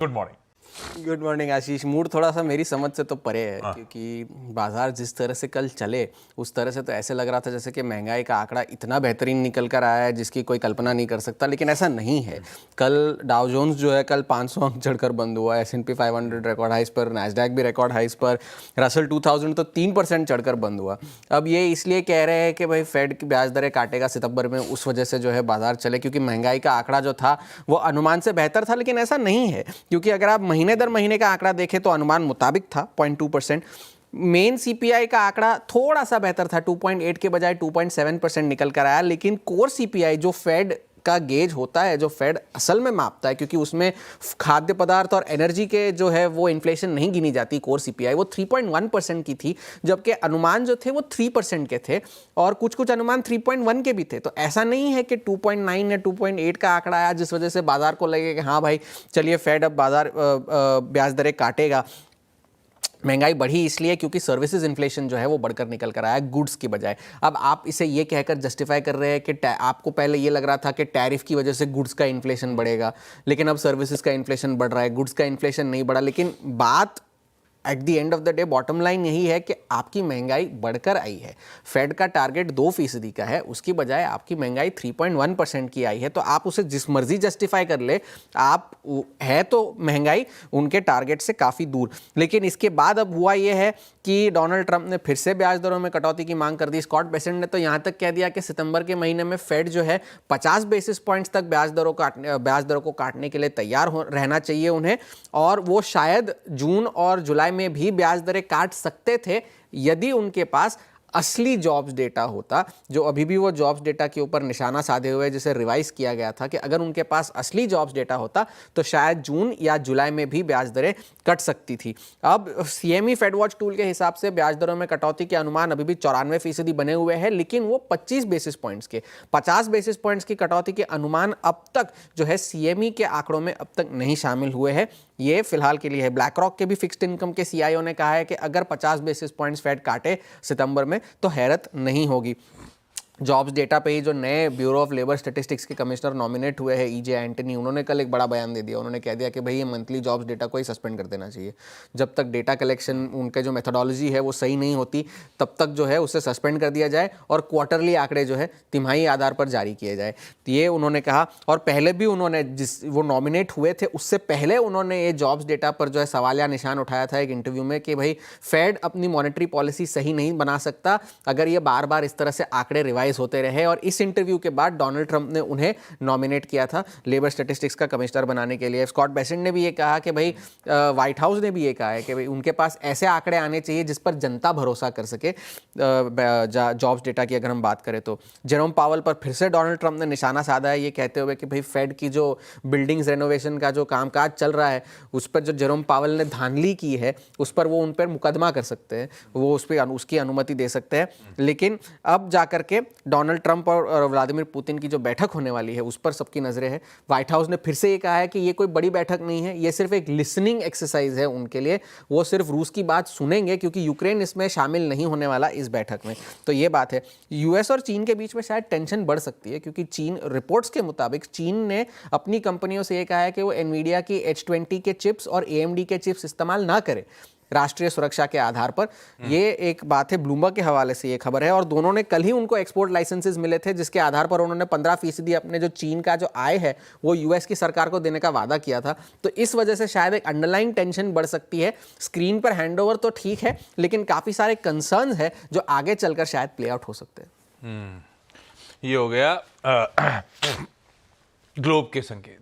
Good morning. Good morning आशीष। Mood थोड़ा सा मेरी समझ से तो परे है, क्योंकि बाजार जिस तरह से कल चले उस तरह से तो ऐसे लग रहा था जैसे कि महंगाई का आंकड़ा इतना बेहतरीन निकल कर आया है जिसकी कोई कल्पना नहीं कर सकता, लेकिन ऐसा नहीं है। कल डाउ जोन्स जो है कल 500 अंक चढ़कर बंद हुआ, S&P 500 रिकॉर्ड हाइस पर, नैस्डैक भी रिकॉर्ड हाइस पर, रसल 2000 तो 3% चढ़कर बंद हुआ। अब ये इसलिए कह रहे हैं कि भाई फेड की ब्याज दरें काटेगा सितंबर में, उस वजह से जो है बाजार चले, क्योंकि महंगाई का आंकड़ा जो था वो अनुमान से बेहतर था, लेकिन ऐसा नहीं है। क्योंकि अगर आप महीने दर महीने का आंकड़ा देखें तो अनुमान मुताबिक था 0.2%। मेन सीपीआई का आंकड़ा थोड़ा सा बेहतर था, 2.8 के बजाय 2.7% निकल कर आया। लेकिन कोर सीपीआई जो फेड का गेज होता है, जो फेड असल में मापता है, क्योंकि उसमें खाद्य पदार्थ और एनर्जी के जो है वो इन्फ्लेशन नहीं गिनी जाती, कोर सीपीआई वो 3.1% की थी, जबकि अनुमान जो थे वो 3% के थे और कुछ कुछ अनुमान 3.1 के भी थे। तो ऐसा नहीं है कि 2.9 या 2.8 का आंकड़ा आया जिस वजह से बाजार को लगे कि हाँ भाई चलिए फेड अब बाजार ब्याज दरें काटेगा। महंगाई बढ़ी इसलिए क्योंकि सर्विसेज इन्फ्लेशन जो है वो बढ़कर निकल कर आया गुड्स की बजाय। अब आप इसे ये कहकर जस्टिफाई कर रहे हैं कि आपको पहले ये लग रहा था कि टैरिफ की वजह से गुड्स का इन्फ्लेशन बढ़ेगा, लेकिन अब सर्विसेज का इन्फ्लेशन बढ़ रहा है, गुड्स का इन्फ्लेशन नहीं बढ़ा। लेकिन बात at the end of the day bottom line यही है कि आपकी महंगाई बढ़कर आई है। फेड का टारगेट 2% का है, उसकी बजाय आपकी महंगाई 3.1% की आई है। तो आप उसे जिस मर्जी जस्टिफाई कर ले, आप है तो महंगाई उनके टारगेट से काफ़ी दूर। लेकिन इसके बाद अब हुआ यह है कि डोनाल्ड ट्रंप ने फिर से ब्याज दरों में कटौती की मांग कर दी। स्कॉट बेसेंट ने तो यहाँ तक कह दिया कि सितंबर के महीने में फेड जो है 50 बेसिस पॉइंट्स तक ब्याज दरों को काटने के लिए तैयार रहना चाहिए उन्हें, और वो शायद जून और जुलाई में भी ब्याज दरें काट सकते थे यदि उनके पास असली जॉब्स डेटा होता, जो अभी भी वो जॉब्स डेटा के ऊपर निशाना साधे हुए जिसे रिवाइज किया गया था कि अगर उनके पास असली जॉब्स डेटा होता तो शायद जून या जुलाई में भी ब्याज दरें कट सकती थी। अब सीएमई फेड वॉच टूल के हिसाब से ब्याज दरों में कटौती के अनुमान अभी भी 94% बने हुए हैं, लेकिन वो 25 बेसिस पॉइंट्स के 50 बेसिस पॉइंट्स की कटौती के अनुमान अब तक जो है सीएमई के आंकड़ों में अब तक नहीं शामिल हुए हैं। ये फिलहाल के लिए है। ब्लैक रॉक के भी फिक्स्ड इनकम के सीआईओ ने कहा है कि अगर 50 बेसिस पॉइंट्स फेड काटे सितंबर में तो हैरत नहीं होगी। जॉब्स डेटा पे ही जो नए ब्यूरो ऑफ लेबर स्टैटिस्टिक्स के कमिश्नर नॉमिनेट हुए हैं ईजे एंटनी, उन्होंने कल एक बड़ा बयान दे दिया। उन्होंने कह दिया कि भाई ये मंथली जॉब्स डेटा को ही सस्पेंड कर देना चाहिए। जब तक डेटा कलेक्शन उनके जो मेथोडोलॉजी है वो सही नहीं होती तब तक जो है उसे सस्पेंड कर दिया जाए और क्वार्टरली आंकड़े जो है तिमाही आधार पर जारी किए जाए। तो ये उन्होंने कहा। और पहले भी उन्होंने वो नॉमिनेट हुए थे उससे पहले उन्होंने ये जॉब्स डेटा पर जो है सवालिया निशान उठाया था एक इंटरव्यू में कि भाई फेड अपनी मॉनेटरी पॉलिसी सही नहीं बना सकता अगर ये बार बार इस तरह से आंकड़े रिवाइज होते रहे। और इस इंटरव्यू के बाद डोनाल्ड ट्रंप ने उन्हें नॉमिनेट किया था लेबर स्टैटिस्टिक्स का कमिश्नर बनाने के लिए। स्कॉट बेसेंट ने भी ये कहा कि भाई व्हाइट हाउस ने भी ये कहा है कि भाई उनके पास ऐसे आंकड़े आने चाहिए जिस पर जनता भरोसा कर सके जॉब्स डेटा की अगर हम बात करें तो। जेरोम पावल पर फिर से डोनाल्ड ट्रंप ने निशाना साधा है ये कहते हुए कि भाई फेड की जो बिल्डिंग्स रेनोवेशन का जो कामकाज चल रहा है उस पर जो जेरोम पावल ने धांधली की है उस पर वो उन पर मुकदमा कर सकते हैं, वो उस पर उसकी अनुमति दे सकते हैं। लेकिन अब जाकर के डोनाल्ड ट्रंप और व्लादिमीर पुतिन की जो बैठक होने वाली है उस पर सबकी नजरें हैं। व्हाइट हाउस ने फिर से ये कहा है कि ये कोई बड़ी बैठक नहीं है, ये सिर्फ एक लिसनिंग एक्सरसाइज है उनके लिए। वो सिर्फ रूस की बात सुनेंगे क्योंकि यूक्रेन इसमें शामिल नहीं होने वाला इस बैठक में। तो ये बात है। यूएस और चीन के बीच में शायद टेंशन बढ़ सकती है क्योंकि चीन रिपोर्ट्स के मुताबिक चीन ने अपनी कंपनियों से ये कहा है कि वो एनवीडिया की H20 के चिप्स और AMD के चिप्स इस्तेमाल ना करे राष्ट्रीय सुरक्षा के आधार पर। ये एक बात है, ब्लूमबर्ग के हवाले से ये खबर है। और दोनों ने कल ही उनको एक्सपोर्ट लाइसेंसेस मिले थे जिसके आधार पर उन्होंने 15% अपने जो चीन का जो आय है वो यूएस की सरकार को देने का वादा किया था। तो इस वजह से शायद एक अंडरलाइन टेंशन बढ़ सकती है। स्क्रीन पर हैंडओवर तो ठीक है लेकिन काफी सारे कंसर्न्स है जो आगे चलकर शायद प्ले आउट हो सकते हैं। ये हो गया ग्लोब के संकेत।